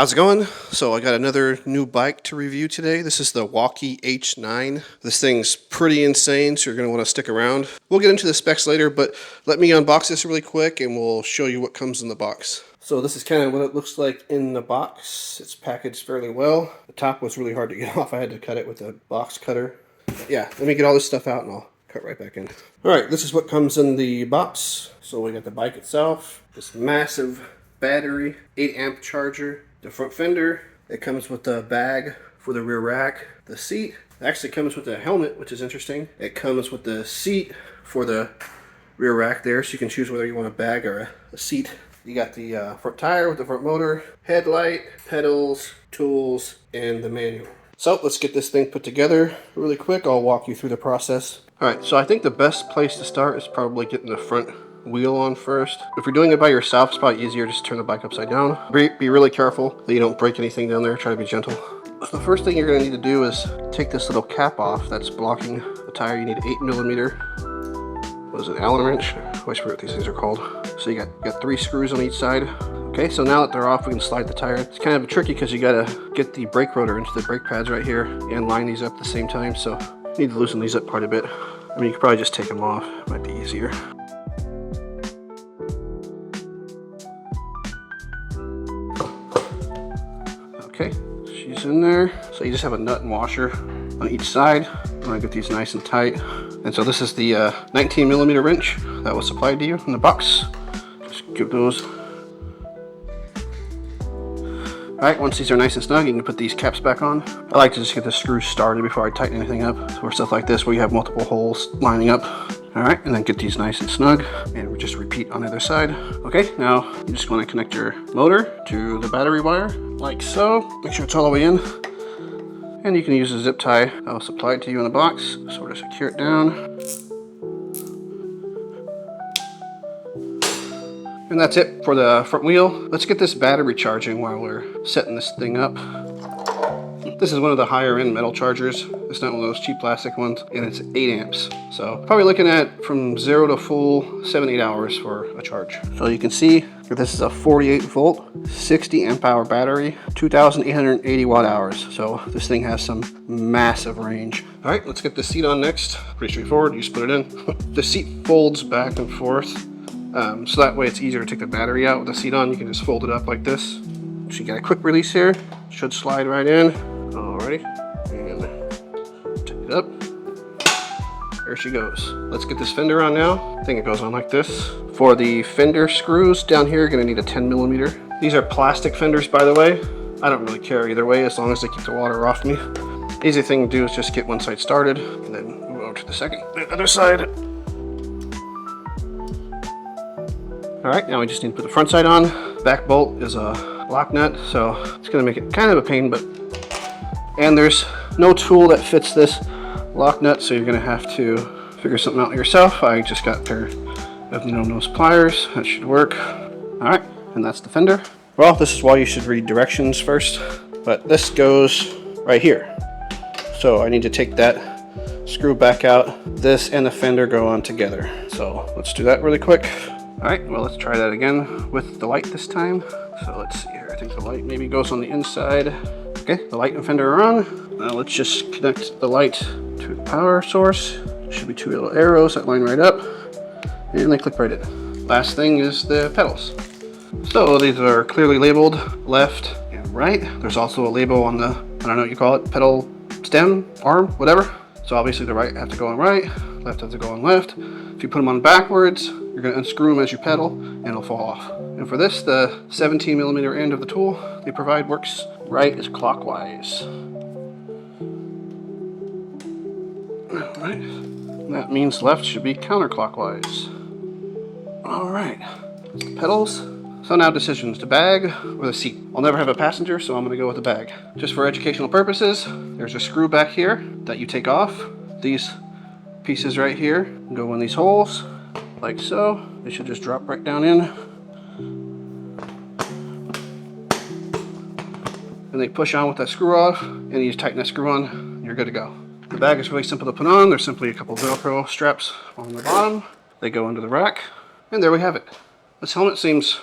How's it going? So I got another new bike to review today. This is the Wallke H9. This thing's pretty insane, so you're going to want to stick around. We'll get into the specs later, but let me unbox this really quick and we'll show you what comes in the box. So this is kind of what it looks like in the box. It's packaged fairly well. The top was really hard to get off. I had to cut it with a box cutter. Yeah, let me get all this stuff out and I'll cut right back in. Alright, this is what comes in the box. So we got the bike itself, this massive battery, 8 amp charger, the front fender. It comes with a bag for the rear rack, the seat. It actually comes with a helmet, which is interesting. It comes with the seat for the rear rack there, so you can choose whether you want a bag or a seat. You got the front tire with the front motor, headlight, pedals, tools, and the manual. So let's get this thing put together really quick. I'll walk you through the process. Alright, so I think the best place to start is probably getting the front wheel on first. If you're doing it by yourself, it's probably easier just to turn the bike upside down. Be really careful that you don't break anything down there. Try to be gentle. The first thing you're going to need to do is take this little cap off that's blocking the tire. You need 8mm, what is it, Allen wrench? I always forget what these things are called. So you got 3 screws on each side. Okay, so now that they're off, we can slide the tire. It's kind of tricky because you got to get the brake rotor into the brake pads right here and line these up at the same time. So you need to loosen these up quite a bit. I mean, you could probably just take them off. It might be easier. Okay, she's in there. So you just have a nut and washer on each side. I'm gonna get these nice and tight. And so this is the 19mm wrench that was supplied to you in the box. Just give those. Alright, once these are nice and snug, you can put these caps back on. I like to just get the screws started before I tighten anything up. For stuff like this where you have multiple holes lining up. Alright, and then get these nice and snug, and we just repeat on the other side. Okay, now you just want to connect your motor to the battery wire, like so. Make sure it's all the way in. And you can use a zip tie that was supplied to you in the box, sort of secure it down. And that's it for the front wheel. Let's get this battery charging while we're setting this thing up. This is one of the higher end metal chargers. It's not one of those cheap plastic ones, and it's 8 amps. So probably looking at from 0 to full 7-8 hours for a charge. So you can see that this is a 48 volt, 60 amp hour battery, 2,880 watt hours. So this thing has some massive range. All right, let's get the seat on next. Pretty straightforward, you just put it in. The seat folds back and forth. So that way it's easier to take the battery out with the seat on. You can just fold it up like this. So you got a quick release here. Should slide right in. Alrighty, and take it up. There she goes. Let's get this fender on now. I think it goes on like this. For the fender screws down here, you're gonna need a 10mm. These are plastic fenders, by the way. I don't really care either way as long as they keep the water off me. Easy thing to do is just get one side started and then move over to the other side. Alright, now we just need to put the front side on. Back bolt is a lock nut, so it's going to make it kind of a pain, and there's no tool that fits this lock nut, so you're going to have to figure something out yourself. I just got a pair of no-nose pliers. That should work. Alright, and that's the fender. Well, this is why you should read directions first, but this goes right here. So I need to take that screw back out. This and the fender go on together. So let's do that really quick. Alright, well, let's try that again with the light this time. So let's see here. I think the light maybe goes on the inside. Okay, the light and fender are on. Now let's just connect the light to the power source. There should be 2 little arrows that line right up, and they click right in. Last thing is the pedals. So these are clearly labeled left and right. There's also a label on the, I don't know what you call it, pedal stem, arm, whatever. So obviously the right have to go on right, left have to go on left. If you put them on backwards, you're going to unscrew them as you pedal and it'll fall off. And for this, the 17mm end of the tool they provide works right is clockwise. Alright, that means left should be counterclockwise. Alright, that's the pedals. So now decisions, the bag or the seat. I'll never have a passenger, so I'm going to go with the bag. Just for educational purposes, there's a screw back here that you take off. These pieces right here go in these holes, like so. They should just drop right down in. And they push on with that screw off, and you just tighten that screw on, and you're good to go. The bag is really simple to put on. There's simply a couple of Velcro straps on the bottom. They go into the rack, and there we have it. This helmet seems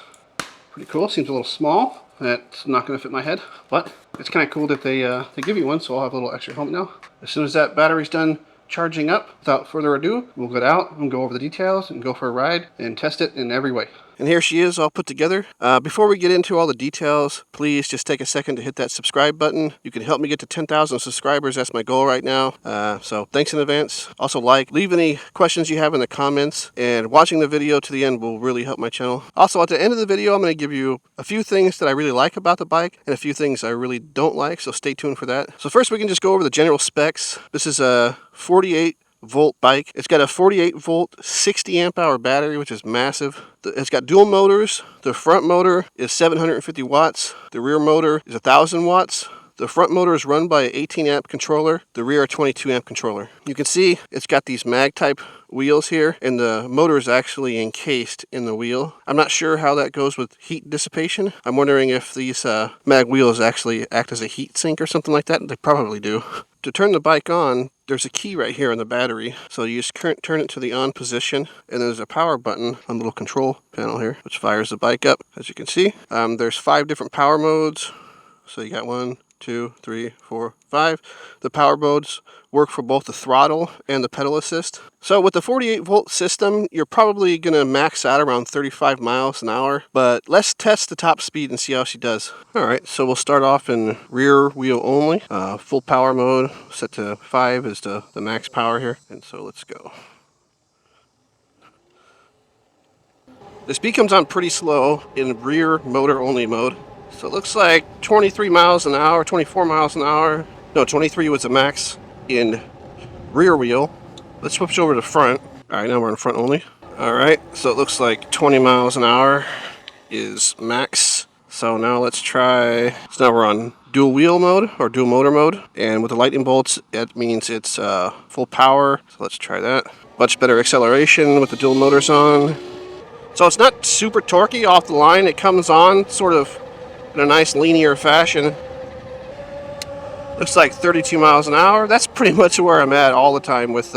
pretty cool. Seems a little small. That's not going to fit my head, but it's kind of cool that they give you one, so I'll have a little extra helmet now. As soon as that battery's done charging up, without further ado, we'll get out and go over the details and go for a ride and test it in every way. And here she is all put together. Before we get into all the details, please just take a second to hit that subscribe button. You can help me get to 10,000 subscribers. That's my goal right now. So thanks in advance. Also leave any questions you have in the comments, and watching the video to the end will really help my channel. Also, at the end of the video, I'm going to give you a few things that I really like about the bike and a few things I really don't like, so stay tuned for that. So first we can just go over the general specs. This is a 48-volt bike. It's got a 48-volt 60 amp hour battery, which is massive. It's got dual motors. The front motor is 750 watts. The rear motor is 1,000 watts. The front motor is run by an 18 amp controller. The rear a 22 amp controller. You can see it's got these mag type wheels here, and the motor is actually encased in the wheel. I'm not sure how that goes with heat dissipation. I'm wondering if these mag wheels actually act as a heat sink or something like that. They probably do. To turn the bike on, there's a key right here on the battery. So you just turn it to the on position, and there's a power button on the little control panel here, which fires the bike up, as you can see. There's 5 different power modes. So you got 1, 2, 3, 4, 5. The power modes work for both the throttle and the pedal assist. So with the 48-volt system, you're probably going to max out around 35 miles an hour, but let's test the top speed and see how she does. Alright, so we'll start off in rear wheel only. Full power mode, set to 5 is the max power here, and so let's go. The speed comes on pretty slow in rear motor only mode. So it looks like 23 miles an hour, 24 miles an hour. No, 23 was the max in rear wheel. Let's switch over to front. All right, now we're in front only. All right, so it looks like 20 miles an hour is max. So now let's try, so now we're on dual wheel mode or dual motor mode. And with the lightning bolts, it means it's full power. So let's try that. Much better acceleration with the dual motors on. So it's not super torquey off the line. It comes on sort of in a nice linear fashion. Looks like 32 miles an hour. That's pretty much where I'm at all the time with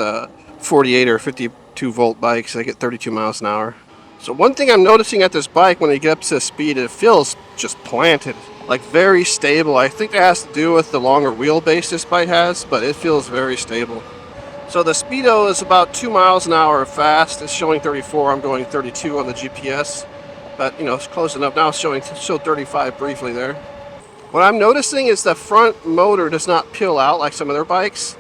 48 or 52 volt bikes. I get 32 miles an hour. So one thing I'm noticing at this bike when you get up to speed, it feels just planted, like very stable. I think that has to do with the longer wheelbase this bike has, but it feels very stable. So the speedo is about 2 miles an hour fast. It's showing 34. I'm going 32 on the GPS. But, you know, it's close enough. Now it's showing 35 briefly there. What I'm noticing is the front motor does not peel out like some other bikes.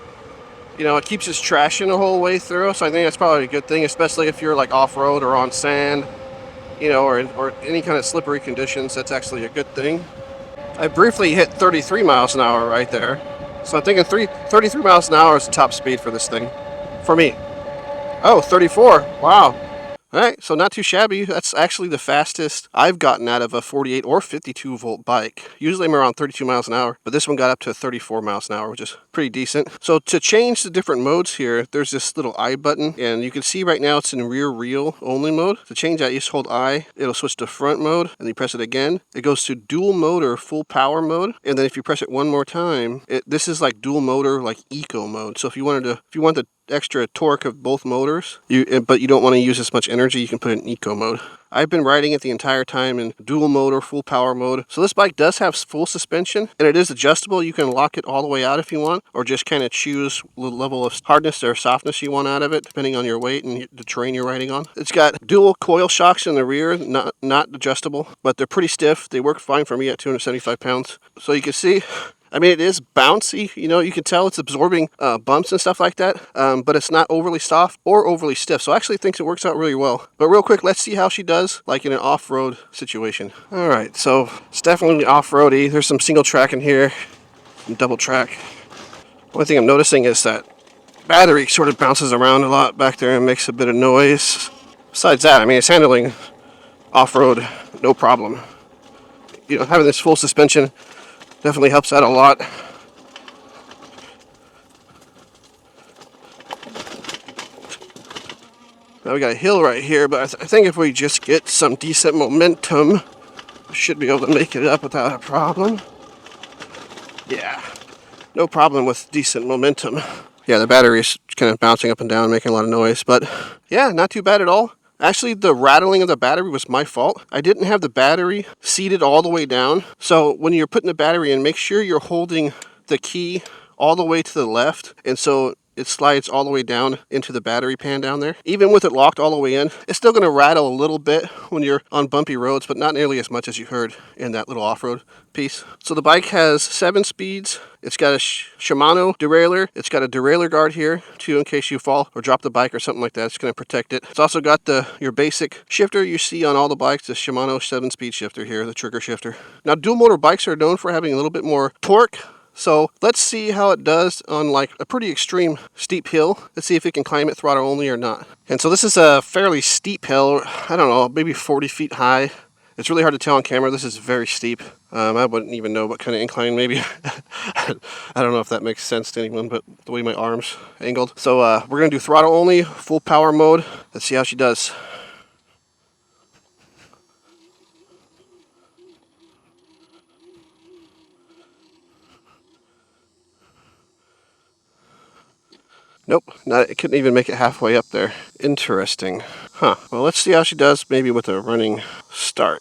You know, it keeps its traction the whole way through, so I think that's probably a good thing, especially if you're like off-road or on sand, you know, or any kind of slippery conditions. That's actually a good thing. I briefly hit 33 miles an hour right there. So I'm thinking 33 miles an hour is the top speed for this thing, for me. Oh, 34, wow. Alright, so not too shabby. That's actually the fastest I've gotten out of a 48 or 52 volt bike. Usually I'm around 32 miles an hour, but this one got up to 34 miles an hour, which is pretty decent. So to change the different modes here, there's this little I button, and you can see right now it's in rear wheel only mode. To change that, you just hold I, it'll switch to front mode, and you press it again. It goes to dual motor full power mode, and then if you press it one more time, this is like dual motor, like eco mode. So if you want the extra torque of both motors, but you don't want to use as much energy, you can put it in eco mode. I've been riding it the entire time in dual motor, full power mode. So this bike does have full suspension, and it is adjustable. You can lock it all the way out if you want, or just kind of choose the level of hardness or softness you want out of it, depending on your weight and the terrain you're riding on. It's got dual coil shocks in the rear, not adjustable, but they're pretty stiff. They work fine for me at 275 pounds. So you can see, I mean, it is bouncy, you know, you can tell it's absorbing bumps and stuff like that, but it's not overly soft or overly stiff, so I actually think it works out really well. But real quick, let's see how she does, like in an off-road situation. Alright, so it's definitely off-roady. There's some single track in here, and double track. One thing I'm noticing is that battery sort of bounces around a lot back there and makes a bit of noise. Besides that, I mean, it's handling off-road no problem. You know, having this full suspension definitely helps out a lot. Now we got a hill right here, but I think if we just get some decent momentum, we should be able to make it up without a problem. Yeah, no problem with decent momentum. Yeah, the battery is kind of bouncing up and down, making a lot of noise, but yeah, not too bad at all. Actually, the rattling of the battery was my fault. I didn't have the battery seated all the way down. So when you're putting the battery in, make sure you're holding the key all the way to the left. And so it slides all the way down into the battery pan down there. Even with it locked all the way in, it's still going to rattle a little bit when you're on bumpy roads, but not nearly as much as you heard in that little off-road piece. So the bike has 7 speeds. It's got a Shimano derailleur. It's got a derailleur guard here, too, in case you fall or drop the bike or something like that. It's going to protect it. It's also got your basic shifter you see on all the bikes, the Shimano 7-speed shifter here, the trigger shifter. Now, dual motor bikes are known for having a little bit more torque. So let's see how it does on like a pretty extreme steep hill. Let's see if it can climb it throttle only or not. And so this is a fairly steep hill. I don't know, maybe 40 feet high. It's really hard to tell on camera. This is very steep. I wouldn't even know what kind of incline, maybe. I don't know if that makes sense to anyone, but the way my arm's angled. So we're going to do throttle only, full power mode. Let's see how she does. Nope, it couldn't even make it halfway up there. Interesting. Huh. Well, let's see how she does maybe with a running start.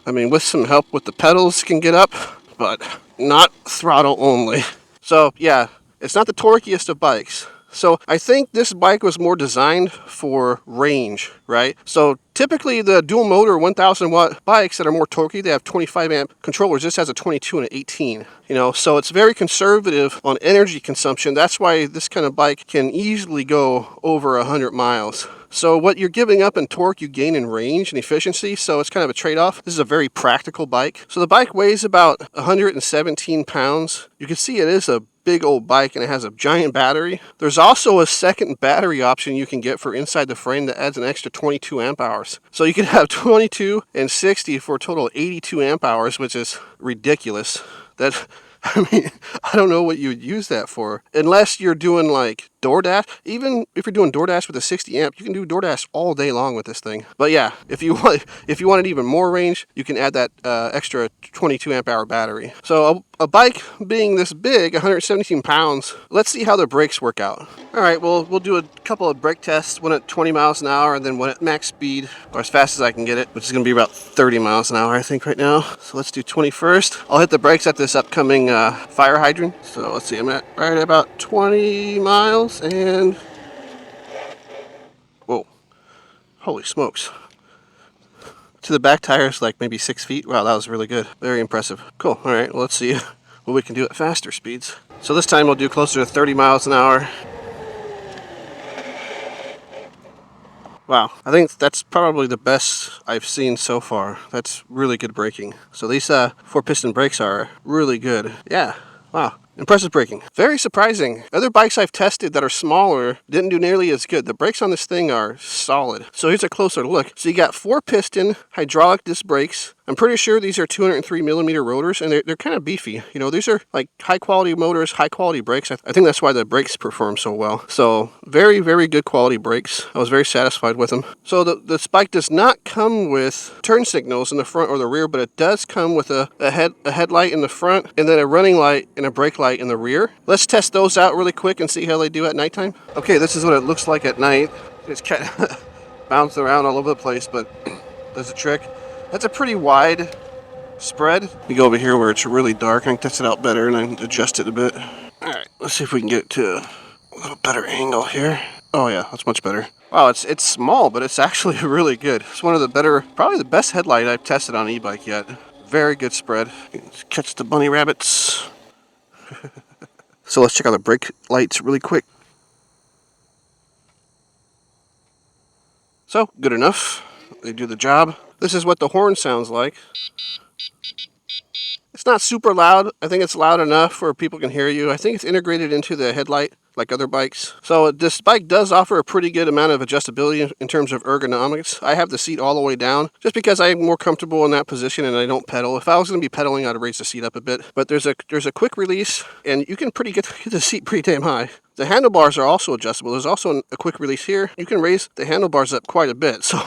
I mean, with some help with the pedals, can get up, but not throttle only. So, yeah, it's not the torquiest of bikes. So I think this bike was more designed for range, right? So typically the dual motor 1000 watt bikes that are more torquey, they have 25 amp controllers. This has a 22 and an 18, so it's very conservative on energy consumption. That's why this kind of bike can easily go over 100 miles. So what you're giving up in torque, you gain in range and efficiency. So it's kind of a trade-off. This is a very practical bike. So the bike weighs about 117 pounds. You can see it is a big old bike, and it has a giant battery. There's also a second battery option you can get for inside the frame that adds an extra 22 amp hours. So you can have 22 and 60 for a total of 82 amp hours, which is ridiculous. I mean, I don't know what you would use that for, unless you're doing like DoorDash. Even if you're doing DoorDash with a 60 amp, you can do DoorDash all day long with this thing. But yeah, if you wanted even more range, you can add that extra 22 amp hour battery. So a bike being this big, 117 pounds, let's see how the brakes work out. All right, well, we'll do a couple of brake tests, one at 20 miles an hour and then one at max speed, or as fast as I can get it, which is going to be about 30 miles an hour, I think, right now. So let's do 20 first. I'll hit the brakes at this upcoming fire hydrant. So let's see, I'm at right about 20 miles and whoa, holy smokes. To the back tires, like maybe 6 feet. Wow, that was really good. Very impressive. Cool. All right, well, let's see what we can do at faster speeds. So this time we'll do closer to 30 miles an hour. Wow, I think that's probably the best I've seen so far. That's really good braking. So these 4-piston brakes are really good. Yeah, wow. Impressive braking. Very surprising. Other bikes I've tested that are smaller didn't do nearly as good. The brakes on this thing are solid. So here's a closer look. So you got 4-piston hydraulic disc brakes. I'm pretty sure these are 203 millimeter rotors, and they're kind of beefy. These are like high quality motors, high quality brakes. I think that's why the brakes perform so well. So very, very good quality brakes. I was very satisfied with them. So this bike does not come with turn signals in the front or the rear, but it does come with a headlight in the front, and then a running light and a brake light in the rear. Let's test those out really quick and see how they do at nighttime. Okay, this is what it looks like at night. It's kind of bouncing around all over the place, but does a trick. That's a pretty wide spread. We go over here where it's really dark. I can test it out better and I can adjust it a bit. All right, let's see if we can get it to a little better angle here. Oh yeah, that's much better. Wow, it's small, but it's actually really good. It's one of the better, probably the best headlight I've tested on e-bike yet. Very good spread. Let's catch the bunny rabbits. So let's check out the brake lights really quick. So, good enough. They do the job. This is what the horn sounds like. It's not super loud. I think it's loud enough where people can hear you. I think it's integrated into the headlight like other bikes. So this bike does offer a pretty good amount of adjustability in terms of ergonomics. I have the seat all the way down just because I'm more comfortable in that position and I don't pedal. If I was going to be pedaling, I'd raise the seat up a bit. But there's a quick release and you can get the seat pretty damn high. The handlebars are also adjustable. There's also a quick release here. You can raise the handlebars up quite a bit. So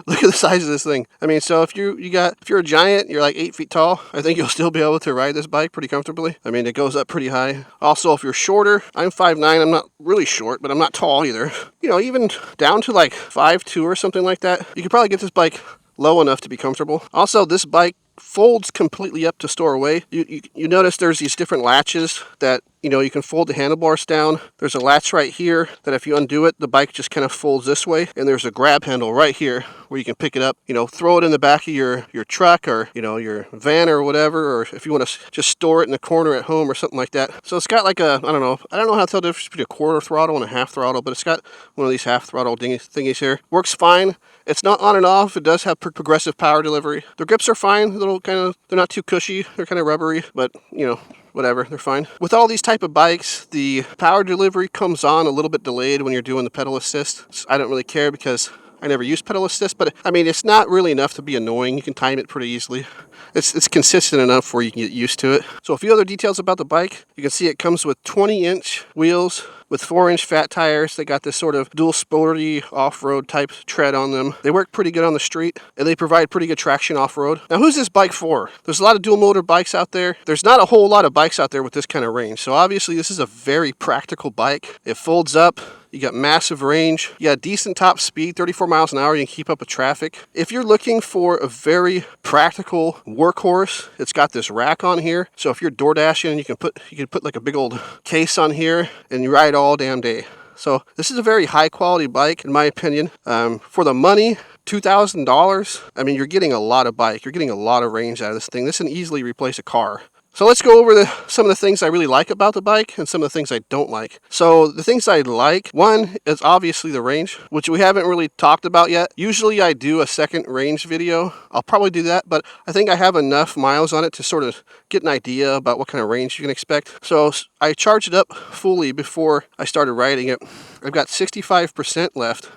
look at the size of this thing. I mean, so if you're a giant, you're like 8 feet tall, I think you'll still be able to ride this bike pretty comfortably. I mean, it goes up pretty high. Also, if you're shorter, I'm 5'9", fine. I'm not really short, but I'm not tall either. You know, even down to like 5'2" or something like that, you could probably get this bike low enough to be comfortable. Also, this bike folds completely up to store away. You notice there's these different latches that, you know, you can fold the handlebars down. There's a latch right here that if you undo it, the bike just kind of folds this way. And there's a grab handle right here where you can pick it up, you know, throw it in the back of your truck or, you know, your van or whatever, or if you want to just store it in the corner at home or something like that. So it's got like a, I don't know how to tell the difference between a quarter throttle and a half throttle, but it's got one of these half throttle thingies here. Works fine. It's not on and off. It does have progressive power delivery. The grips are fine. They're not too cushy. They're kind of rubbery, but, you know, whatever, they're fine. With all these type of bikes, the power delivery comes on a little bit delayed when you're doing the pedal assist. So I don't really care because I never use pedal assist, but I mean, it's not really enough to be annoying. You can time it pretty easily. It's consistent enough where you can get used to it. So a few other details about the bike. You can see it comes with 20-inch wheels with 4-inch fat tires. They got this sort of dual sporty off-road type tread on them. They work pretty good on the street, and they provide pretty good traction off-road. Now, who's this bike for? There's a lot of dual motor bikes out there. There's not a whole lot of bikes out there with this kind of range. So obviously, this is a very practical bike. It folds up. You got massive range. You got decent top speed, 34 miles an hour. You can keep up with traffic. If you're looking for a very practical workhorse, it's got this rack on here. So if you're door dashing, you can put like a big old case on here and you ride all damn day. So this is a very high quality bike, in my opinion. For the money, $2,000, I mean, you're getting a lot of bike. You're getting a lot of range out of this thing. This can easily replace a car. So let's go over some of the things I really like about the bike and some of the things I don't like. So the things I like, one is obviously the range, which we haven't really talked about yet. Usually I do a second range video. I'll probably do that, but I think I have enough miles on it to sort of get an idea about what kind of range you can expect. So I charged it up fully before I started riding it. I've got 65% left.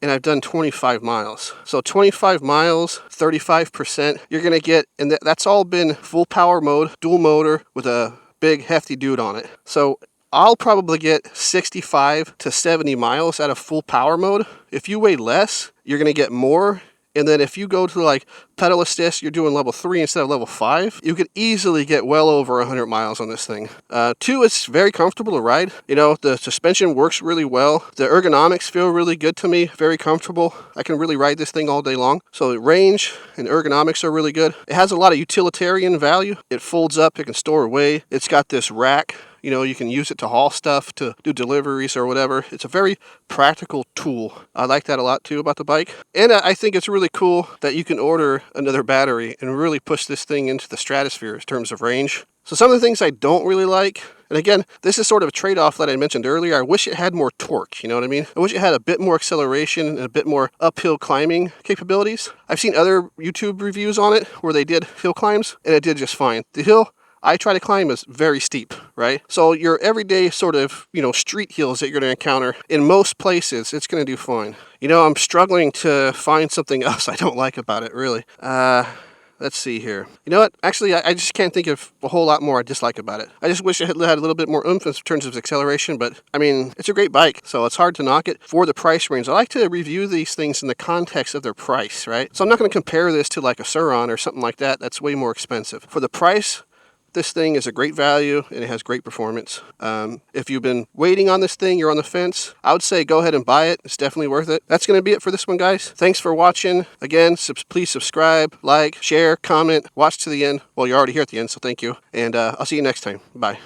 And I've done 25 miles. So 25 miles, 35%, you're gonna get, and that's all been full power mode, dual motor with a big hefty dude on it. So I'll probably get 65 to 70 miles out of full power mode. If you weigh less, you're gonna get more. And then if you go to like pedal assist, you're doing level 3 instead of level 5, you could easily get well over 100 miles on this thing. 2, it's very comfortable to ride. You know, the suspension works really well. The ergonomics feel really good to me, very comfortable. I can really ride this thing all day long. So the range and ergonomics are really good. It has a lot of utilitarian value. It folds up, it can store away. It's got this rack. You know, you can use it to haul stuff, to do deliveries or whatever. It's a very practical tool. I like that a lot too about the bike. And I think it's really cool that you can order another battery and really push this thing into the stratosphere in terms of range. So some of the things I don't really like, and again, this is sort of a trade-off that I mentioned earlier. I wish it had more torque, you know what I mean? I wish it had a bit more acceleration and a bit more uphill climbing capabilities. I've seen other YouTube reviews on it where they did hill climbs, and it did just fine. The hill I try to climb is very steep, right? So your everyday sort of, you know, street hills that you're going to encounter, in most places, it's going to do fine. You know, I'm struggling to find something else I don't like about it, really. Let's see here. You know what? Actually, I just can't think of a whole lot more I dislike about it. I just wish it had a little bit more oomph in terms of acceleration, but I mean, it's a great bike, so it's hard to knock it for the price range. I like to review these things in the context of their price, right? So I'm not going to compare this to like a Sur-Ron or something like that. That's way more expensive. For the price, this thing is a great value and it has great performance. If you've been waiting on this thing, you're on the fence, I would say go ahead and buy it. It's definitely worth it. That's going to be it for this one, guys. Thanks for watching. Again, please subscribe, like, share, comment, watch to the end. Well, you're already here at the end, so thank you. And I'll see you next time. Bye.